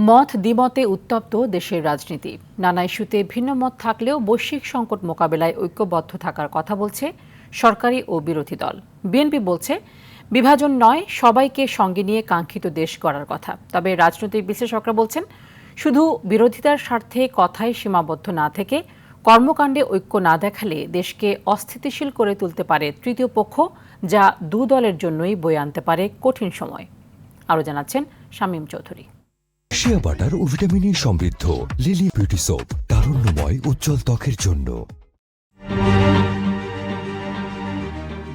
মত দ্বিমতে উত্তপ্ত দেশের রাজনীতি। নানা ইস্যুতে ভিন্ন মত থাকলেও বৈশ্বিক সংকট মোকাবেলায় ঐক্যবদ্ধ থাকার কথা বলছে সরকারি ও বিরোধী দল। বিএনপি বলছে বিভাজন নয়, সবাইকে সঙ্গে নিয়ে কাঙ্ক্ষিত দেশ গড়ার কথা। তবে রাজনৈতিক বিশ্লেষকরা বলছেন শুধু বিরোধিতার স্বার্থে কথায় সীমাবদ্ধ না থেকে কর্মকাণ্ডে ঐক্য না দেখালে দেশকে অস্থিতিশীল করে তুলতে পারে তৃতীয় পক্ষ, যা দু দলের জন্যই বয়ে আনতে পারে কঠিন সময়। আরও জানাচ্ছেন শামীম চৌধুরী। শিয়া বাটার ও ভিটামিন ই সমৃদ্ধ লিলি বিউটি সোপ, তারুণ্যময় উজ্জ্বল ত্বকের জন্য।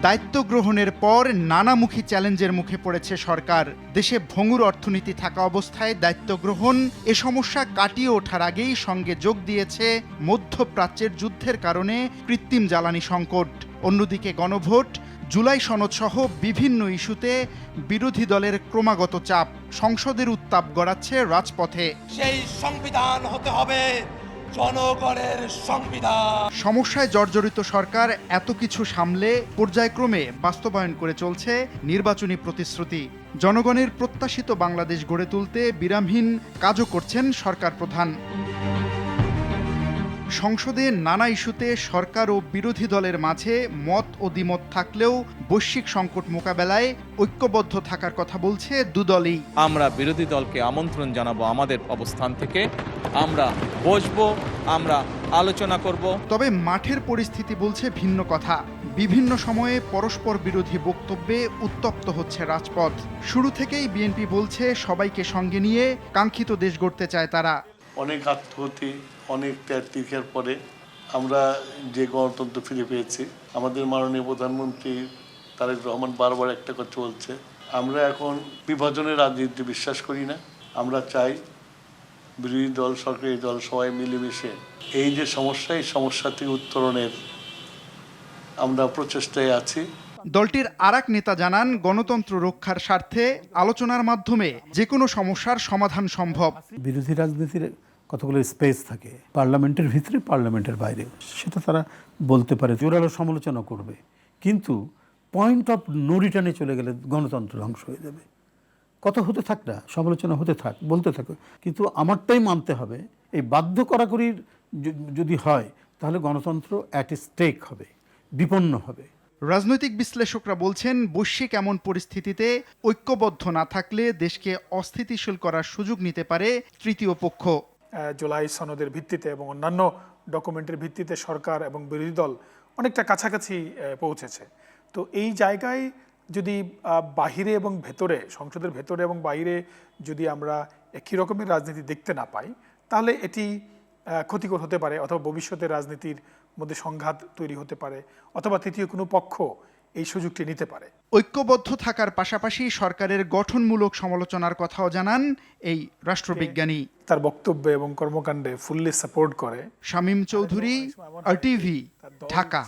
দায়িত্ব গ্রহণের পর নানামুখী চ্যালেঞ্জের মুখে পড়েছে সরকার। দেশে ভঙ্গুর অর্থনীতি থাকা অবস্থায় দায়িত্ব গ্রহণ এ সমস্যা কাটিয়ে ওঠার আগেই সঙ্গে যোগ দিয়েছে মধ্যপ্রাচ্যের যুদ্ধের কারণে কৃত্রিম জ্বালানি সংকট। অন্যদিকে গণভোট, জুলাই সনদসহ বিভিন্ন ইস্যুতে বিরোধী দলের ক্রমাগত চাপ সংসদের উত্তাপ গড়াচ্ছে রাজপথে। সেই সংবিধান হতে হবে জনগণের সংবিধান। সমস্যায় জর্জরিত সরকার এত কিছু সামলে পর্যায়ক্রমে বাস্তবায়ন করে চলছে নির্বাচনী প্রতিশ্রুতি। জনগণের প্রত্যাশিত বাংলাদেশ গড়ে তুলতে বিরামহীন কাজও করছেন সরকার প্রধান। সংসদে নানা ইস্যুতে সরকার ও বিরোধী দলের মাঝে মত ও দ্বিমত থাকলেও বৈশ্বিক সংকট মোকাবেলায় ঐক্যবদ্ধ থাকার কথা বলছে দুদলই। আমরা বিরোধী দলকে আমন্ত্রণ জানাবো আমাদের অবস্থান থেকে, আমরা বসবো, আমরা আলোচনা করব। তবে মাঠের পরিস্থিতি বলছে ভিন্ন কথা। বিভিন্ন সময়ে পরস্পর বিরোধী বক্তব্যে উত্তপ্ত হচ্ছে রাজপথ। শুরু থেকেই বিএনপি বলছে সবাইকে সঙ্গে নিয়ে কাঙ্ক্ষিত দেশ গড়তে চায় তারা। অনেক আত্মহতি, অনেক ত্যাগ তিরকের পরে আমরা যে গণতন্ত্র ফিরে পেয়েছি, আমাদের মাননীয় প্রধানমন্ত্রী তারেক রহমান বারবার একটা কথা বলছে, আমরা এখন বিভাজনের রাজনীতি বিশ্বাস করি না। আমরা চাই বিরোধী দল, সরকারি দল সবাই মিলেমিশে এই যে সমস্যা, এই সমস্যা থেকে উত্তরণের আমরা প্রচেষ্টায় আছি। দলটির আরেক নেতা জানান, গণতন্ত্র রক্ষার স্বার্থে আলোচনার মাধ্যমে যে কোনো সমস্যার সমাধান সম্ভব। বিরোধী রাজনীতির কতগুলো স্পেস থাকে, পার্লামেন্টের ভিতরে, পার্লামেন্টের বাইরে, সেটা তারা বলতে পারে, জোরালো সমালোচনা করবে, কিন্তু পয়েন্ট অফ নো রিটার্নে চলে গেলে গণতন্ত্র ধ্বংস হয়ে যাবে। কথা হতে থাক না, সমালোচনা হতে থাক, বলতে থাকো, কিন্তু আমারটাই মানতে হবে। এই বাধ্য করাকরির যদি হয় তাহলে গণতন্ত্র অ্যাট স্টেক হবে, বিপন্ন হবে। রাজনৈতিক বিশ্লেষকরা বলছেন বৈশ্বিক এমন পরিস্থিতিতে ঐক্যবদ্ধ না থাকলে দেশকে অস্থিতিশীল করার সুযোগ নিতে পারে তৃতীয় পক্ষ। জুলাই সনদের ভিত্তিতে এবং অন্যান্য ডকুমেন্টের ভিত্তিতে সরকার এবং বিরোধী দল অনেকটা কাছাকাছি পৌঁছেছে। তো এই জায়গায় যদি বাহিরে এবং ভেতরে, সংসদের ভেতরে এবং বাইরে যদি আমরা একই রকমের রাজনীতি দেখতে না পাই, তাহলে এটি ক্ষতিকর হতে পারে, অথবা ভবিষ্যতে রাজনীতির মধ্যে সংঘাত তৈরি হতে পারে, অথবা তৃতীয় কোনো পক্ষ এই সুযোগটি নিতে পারে। ঐক্যবদ্ধ থাকার পাশাপাশি সরকারের গঠনমূলক সমালোচনার কথাও জানান এই রাষ্ট্রবিজ্ঞানী। তার বক্তব্যে এবং কর্মকাণ্ডে ফুললি সাপোর্ট করে। শামীম চৌধুরী, RTV, ঢাকা।